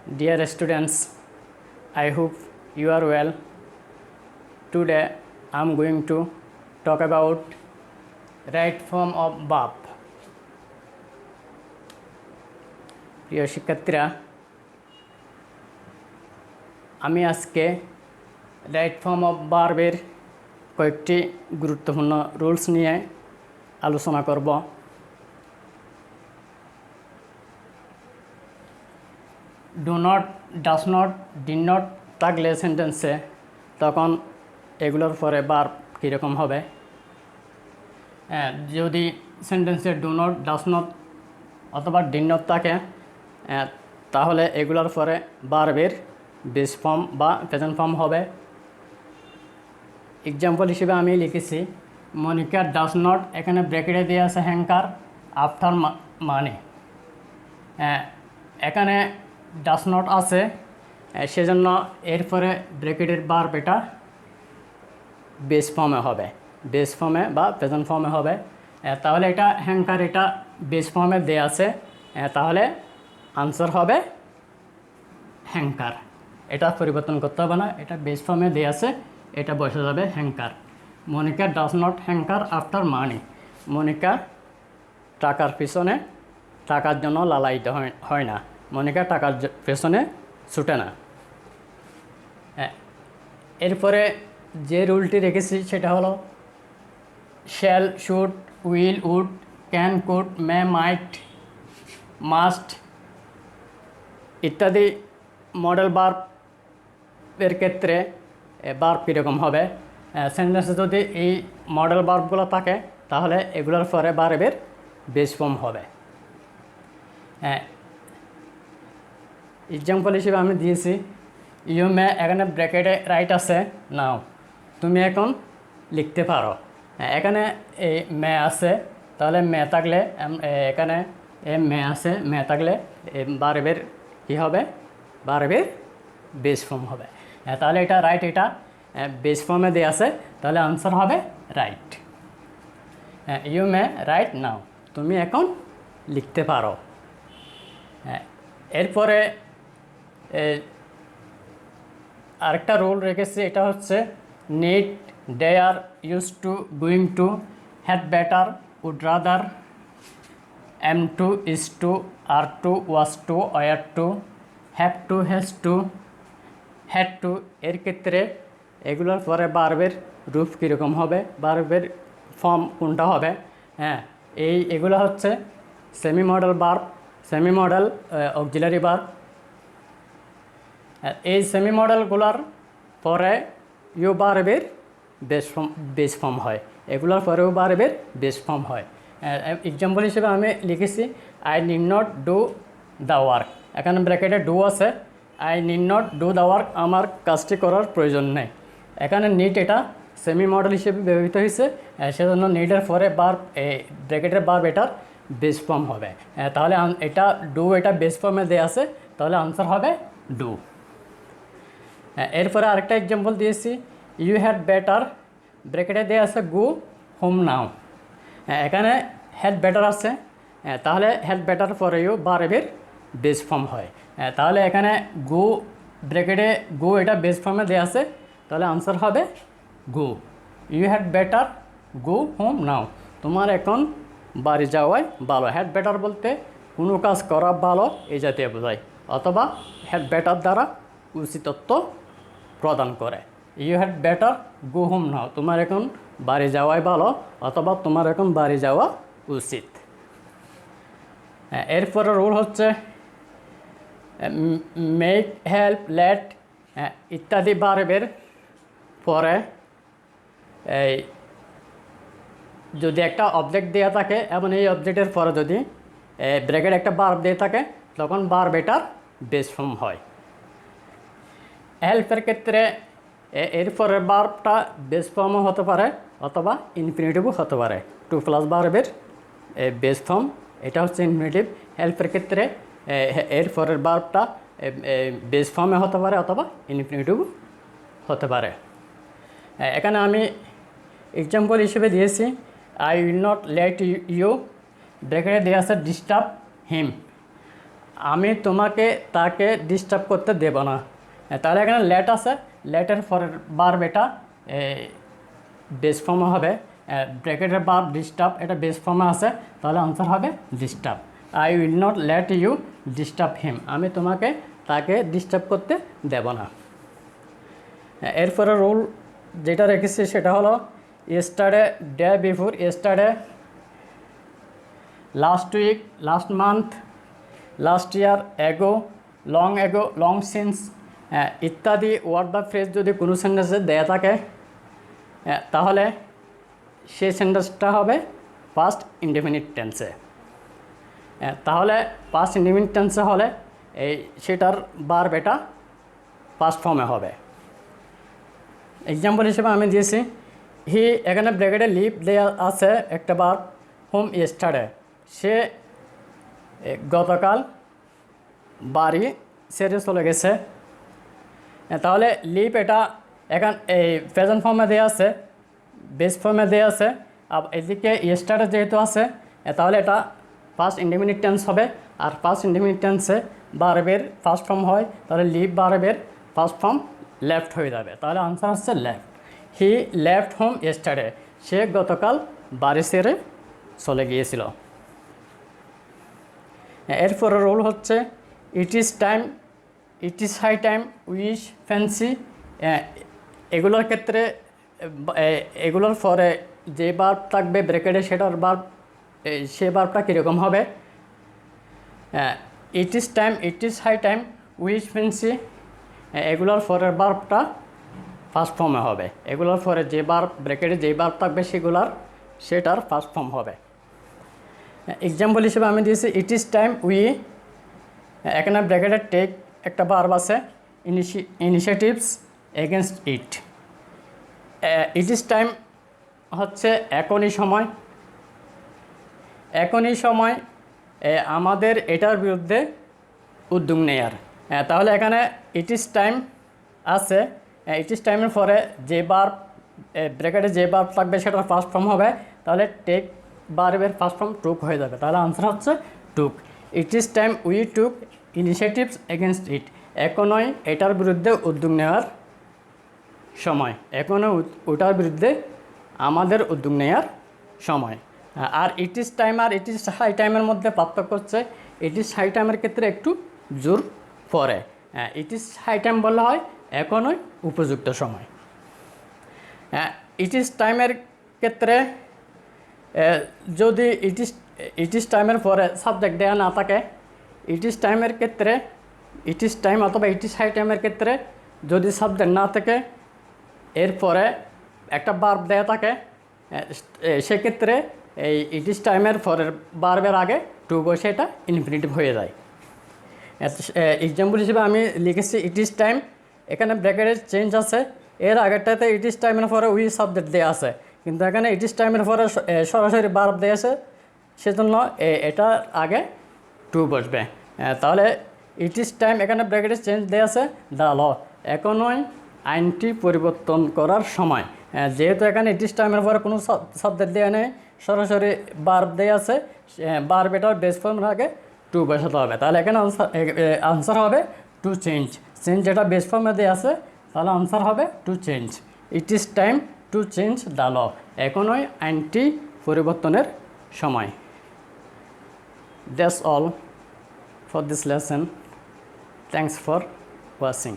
Dear students, I hope you are well. Today I am going to talk about right form of verb. প্রিয় শিক্ষার্থীরা, আমি আজকে right form of ভার্বের কয়েকটি গুরুত্বপূর্ণ রুলস নিয়ে আলোচনা করব। Do not, does not, did not থাকলে সেন্টেন্সে তখন এগুলোর পরে ভার্ব কীরকম হবে। যদি সেন্টেন্সে ডু নট, ডাস নট অথবা ডিড নট থাকে তাহলে এগুলোর পরে ভার্বের বেস ফর্ম বা প্রেজেন্ট ফর্ম হবে। এক্সাম্পল হিসেবে আমি লিখেছি মনিকা ডাস নট, এখানে ব্র্যাকেটে দিয়ে আছে হ্যাঙ্কার আফটার মানি। এখানে ডাস নট আছে, সেজন্য এরপরে ব্র্যাকেটের ভার্ব এটা বেস ফর্মে হবে, বেস ফর্মে বা প্রেজেন্ট ফর্মে হবে। তাহলে এটা হ্যাঙ্কার, এটা বেস ফর্মে দেয়া আছে, তাহলে আনসার হবে হ্যাঙ্কার। এটা পরিবর্তন করতে হবে না, এটা বেস ফর্মে দেয়া আছে, এটা বসে যাবে hanker. Monica does not hanker after money. Monica টাকার পিছনে, টাকার জন্য লালায়িত হয় না। মনিকা টাকার পেছনে ছুটে না। এরপরে যে রুলটি রেখেছি সেটা হলো shall, should, will, would, can, could, may, might, must ইত্যাদি মডেল ভার্বের ক্ষেত্রে ভার্ব কীরকম হবে। সেন্টেন্সে যদি এই মডেল ভার্বগুলো থাকে তাহলে এগুলোর পরে ভার্বের বেস ফর্ম হবে। এক্সাম্পল হিসেবে আমি দিয়েছি ইউ মে, এখানে ব্র্যাকেটে রাইট আছে নাও, তুমি এখন লিখতে পারো। এখানে এই মে আছে, তাহলে মে থাকলে এখানে মে আছে, মে থাকলে ভার্বের কী হবে, ভার্বের বেস ফর্ম হবে। তাহলে এটা রাইট, এটা বেস ফর্মে দেওয়া আছে, তাহলে আনসার হবে write. You may write now, তুমি এখন লিখতে পারো। এরপরে আরেকটা রুল রেখেছি, এটা হচ্ছে need, dare, use to, going to, had better, would rather, am to, is to, are to, was to, were to, have to, has to, had to. এর ক্ষেত্রে এগুলোর পরে ভার্বের রূপ কীরকম হবে, ভার্বের ফর্ম কোনটা হবে। এগুলো হচ্ছে semi modal verb, semi modal auxiliary verb. এই সেমি মডেলগুলোর পরে ইউ ভার্বের বেস ফর্ম হয়, এগুলোর পরেও ভার্বের বেস ফর্ম হয়। এক্সাম্পল হিসেবে আমি লিখেছি I need not do the work, এখানে ব্র্যাকেটে ডু আছে, I need not do the work, আমার কাজটি করার প্রয়োজন নেই। এখানে নিড এটা সেমি মডেল হিসেবে ব্যবহৃত হয়েছে, সেজন্য নিডের পরে ভার্ব, ব্র্যাকেটের ভার্ব এটার বেস ফর্ম হবে। তাহলে এটা ডু, এটা বেস ফর্মে দেওয়া আছে, তাহলে আনসার হবে ডু। এরপরে আরেকটা এক্সাম্পল দিয়েছি ইউ হ্যাড বেটার, ব্র্যাকেটে দেওয়া আছে গো হোম নাও। এখানে হ্যাড বেটার আছে, তাহলে হ্যাড বেটার পরে ইউ ভার্বের বেস ফর্ম হয়। তাহলে এখানে গো, ব্র্যাকেটে গো এটা বেস ফর্মে দেওয়া আছে, তাহলে আনসার হবে গো। You had better go home now, তোমার এখন বাড়ি যাওয়াই ভালো। হ্যাড বেটার বলতে কোনো কাজ করা ভালো এই জাতীয় বোঝায়, অথবা হ্যাড বেটার দ্বারা উচিতত্ব প্রদান করে। You had better go home now, তোমার এখন বাড়ি যাওয়াই ভালো, অথবা তোমার এখন বাড়ি যাওয়া উচিত। এরপরে রুল হচ্ছে মেক, হেল্প, লেট ইত্যাদি ভার্বের পরে যদি একটা অবজেক্ট দেওয়া থাকে এবং এই অবজেক্টের পরে যদি ব্র্যাকেট একটা ভার্ব দিয়ে থাকে তখন ভার্ব এটার বেস ফর্ম হয়। হেল্পের ক্ষেত্রে এর পরের ভার্বটা বেস ফর্মও হতে পারে অথবা ইনফিনিটিভও হতে পারে। টু প্লাস ভার্বের বেস ফর্ম এটা হচ্ছে ইনফিনিটিভ। হেল্পের ক্ষেত্রে এর পরের ভার্বটা বেস ফর্মে হতে পারে অথবা ইনফিনিটিভও হতে পারে। এখানে আমি এক্সাম্পল হিসেবে দিয়েছি I will not let you, ব্র্যাকেটে দেওয়া আছে ডিস্টার্ব হিম। আমি তোমাকে তাকে ডিস্টার্ব করতে দেব না। তাহলে এখানে লেট আছে, লেটের পরের ভার্ব এটা বেস ফর্মে হবে। ব্র্যাকেটের ভার্ব ডিস্টার্ব এটা বেস ফর্মে আছে, তাহলে আনসার হবে disturb. I will not let you disturb him, আমি তোমাকে তাকে ডিস্টার্ব করতে দেব না। এরপরে রুল যেটা রেখেছি সেটা হলো yesterday, day before yesterday, last week, last month, last year, ago, long since ইত্যাদি ওয়ার্ড বা ফ্রেজ যদি কোনো সেন্টেন্সে দেয়া থাকে তাহলে সেই সেন্টেন্সটা হবে পাস্ট ইনডেফিনিট টেন্সে। তাহলে পাস্ট ইনডেফিনিট টেন্সে হলে সেটার ভার্ব এটা পাস্ট ফর্মে হবে। এক্সাম্পল হিসেবে আমি দিয়েছি হি, এখানে ব্র্যাকেটে লিভ দেয়া আছে একটা ভার্ব, হোম ইয়েস্টারডে, সে গতকাল বাড়ি ছেড়ে চলে গেছে। তাহলে লিভ এটা এখন এই প্রেজেন্ট ফর্মে দেওয়া আছে, বেস ফর্মে দেওয়া আছে, আর এদিকে ইয়েস্টারডে যেহেতু আছে তাহলে এটা ফার্স্ট ইনডেফিনিট টেন্স হবে। আর ফার্স্ট ইনডেফিনিট টেন্সে ভার্বের ফার্স্ট ফর্ম হয়, তাহলে লিভ ভার্বের ফার্স্ট ফর্ম লেফট হয়ে যাবে, তাহলে আনসার হচ্ছে left. He left home yesterday, সে গতকাল বাড়ি ছেড়ে চলে গিয়েছিল। এরপরে রোল হচ্ছে it is time, it is high time, wish, fancy. এগুলোর ক্ষেত্রে এগুলোর পরে যে ভার্ব থাকবে ব্র্যাকেটে সেটার ভার্ব, সে ভার্বটা কীরকম হবে? It is time, it is high time, wish, fancy, এগুলোর পরের ভার্বটা ফার্স্ট ফর্মে হবে। এগুলোর পরে যে ভার্ব ব্র্যাকেটে যে ভার্ব থাকবে সেটার ফার্স্ট ফর্ম হবে। এক্সাম্পল হিসেবে আমি দিয়েছি ইট ইজ টাইম উই, এখানে ব্র্যাকেটের টেক একটা ভার্ব আছে, initiatives against it. It is time হচ্ছে এখনই সময়, এখনই সময় আমাদের এটার বিরুদ্ধে উদ্যোগ নেয়ার। তাহলে এখানে ইট ইজ টাইম আছে, ইট ইজ টাইমের পরে যে ভার্ব ব্র্যাকেটে যে ভার্ব থাকবে সেটার ফার্স্ট ফর্ম হবে, তাহলে টেক ভার্বের ফার্স্ট ফর্ম টুক হয়ে যাবে, তাহলে আনসার হচ্ছে took. It is time we took initiatives against it, এখনই এটার বিরুদ্ধে উদ্যোগ নেওয়ার সময়, এখনও ওটার বিরুদ্ধে আমাদের উদ্যোগ নেওয়ার সময়। আর ইট ইজ টাইম আর ইট ইজ হাই টাইমের মধ্যে পার্থক্য হচ্ছে ইট ইজ হাই টাইমের ক্ষেত্রে একটু জোর পড়ে, ইট ইজ হাই টাইম বলা হয় এখনই উপযুক্ত সময়। ইট ইজ টাইমের ক্ষেত্রে যদি ইট ইজ টাইমের পরে সাবজেক্ট দেওয়া না থাকে, ইট ইজ টাইমের ক্ষেত্রে ইট ইজ টাইম অথবা ইট ইজ হাই টাইমের ক্ষেত্রে যদি সাবজেক্ট না থাকে এরপরে একটা ভার্ব দেওয়া থাকে, সেক্ষেত্রে এই ইট ইজ টাইমের পরের ভার্বের আগে টু বসে এটা ইনফিনিটিভ হয়ে যায়। এক্সাম্পল হিসেবে আমি লিখেছি ইট ইজ টাইম, এখানে ব্র্যাকেটের চেঞ্জ আছে, এর আগেরটাতে ইট ইজ টাইমের পরে উই সাবজেক্ট দেওয়া আছে, কিন্তু এখানে ইট ইজ টাইমের পরে সরাসরি ভার্ব দেওয়া আছে, সেজন্য এটার আগে টু বসবে। তাহলে ইট ইজ টাইম এখানে ব্র্যাকেটের চেঞ্জ দেওয়া আছে দ্য ল, এখনই আইনটি পরিবর্তন করার সময়। যেহেতু এখানে ইট ইজ টাইমের পরে কোনো সাবজেক্ট দেওয়া নেই, সরাসরি ভার্ব দেওয়া আছে, ভার্ব এটার বেস ফর্মের আগে টু বসাতে হবে, তাহলে এখানে আনসার হবে টু চেঞ্জ। চেঞ্জ যেটা বেস ফর্মে দেওয়া আছে তাহলে আনসার হবে to change. It is time to change the law, এখনই আইনটি পরিবর্তনের সময়। That's all for this lesson. Thanks for watching.